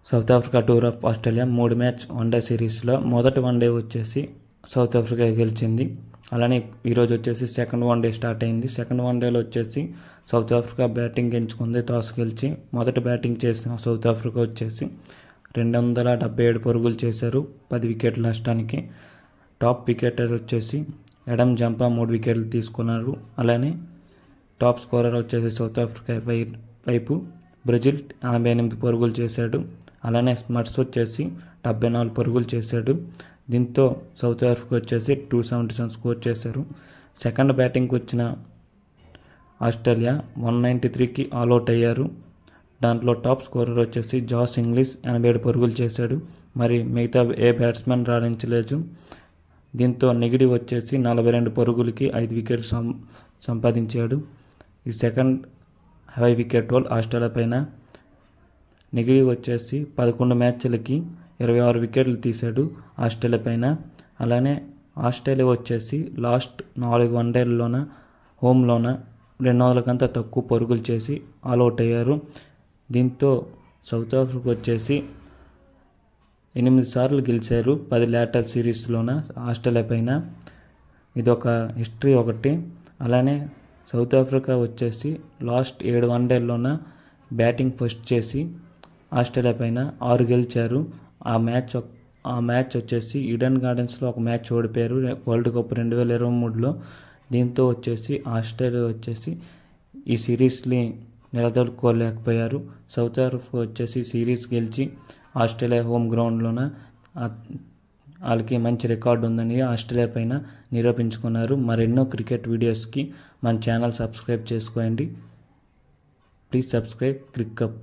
South Africa tour of Australia 3 match one day సిరీస్లో మొదటి one day వచ్చేసి సౌత్ ఆఫ్రికా గెలిచింది. అలానే ఈరోజు వచ్చేసి సెకండ్ వన్డే స్టార్ట్ అయింది. సెకండ్ వన్డేలో వచ్చేసి సౌత్ ఆఫ్రికా బ్యాటింగ్ ఎంచుకుంది. టాస్ గెలిచి మొదట బ్యాటింగ్ చేసిన సౌత్ ఆఫ్రికా వచ్చేసి 277 పరుగులు చేశారు 10 వికెట్ల నష్టానికి. టాప్ వికెటర్ వచ్చేసి ఎడమ్ జంపా 3 వికెట్లు తీసుకున్నారు. అలానే టాప్ స్కోరర్ వచ్చేసి సౌత్ ఆఫ్రికా వైపు బ్రెజిల్ 88 పరుగులు చేశాడు. అలానే స్మట్స్ వచ్చేసి 74 పరుగులు చేశాడు. దీంతో సౌత్ ఆఫ్రికా వచ్చేసి 277 స్కోర్ చేశారు. సెకండ్ బ్యాటింగ్కి వచ్చిన ఆస్ట్రేలియా 193కి ఆల్అవుట్ అయ్యారు. దాంట్లో టాప్ స్కోరర్ వచ్చేసి జాస్ ఇంగ్లీష్ 87 పరుగులు చేశాడు. మరి మిగతా ఏ బ్యాట్స్మెన్ రాణించలేదు. దీంతో నెగిటివ్ వచ్చేసి 42 పరుగులకి 5 వికెట్లు సంపాదించాడు. ఈ second high wicket whole Australia పైన. నెగిటివ్ వచ్చేసి 11 మ్యాచ్లకి 26 వికెట్లు తీశాడు ఆస్ట్రేలియా పైన. అలానే ఆస్ట్రేలియా వచ్చేసి లాస్ట్ 4 వన్డేల్లోన హోమ్లోన 200 కంటే తక్కువ పరుగులు చేసి ఆల్అవుట్ అయ్యారు. దీంతో సౌత్ ఆఫ్రికా వచ్చేసి 8 సార్లు గెలిచారు 10 లేటర్ సిరీస్లోన ఆస్ట్రేలియా పైన. ఇదొక హిస్టరీ ఒకటి. అలానే సౌత్ ఆఫ్రికా వచ్చేసి లాస్ట్ 7 వన్డేల్లోన బ్యాటింగ్ ఫస్ట్ చేసి ఆస్ట్రేలియా పైన 6 గెలిచారు. ఆ మ్యాచ్ వచ్చేసి ఈడెన్ గార్డెన్స్లో ఒక మ్యాచ్ ఓడిపోయారు వరల్డ్ కప్ 2023లో. దీంతో వచ్చేసి ఆస్ట్రేలియా వచ్చేసి ఈ సిరీస్ని నిలదొక్కుకోలేకపోయారు. సౌత్ ఆఫ్రికా వచ్చేసి సిరీస్ గెలిచి ఆస్ట్రేలియా హోమ్ గ్రౌండ్లోన వాళ్ళకి మంచి రికార్డు ఉందని ఆస్ట్రేలియా పైన నిరూపించుకున్నారు. మరెన్నో క్రికెట్ వీడియోస్కి మన ఛానల్ సబ్స్క్రైబ్ చేసుకోండి. Please subscribe Crick cup.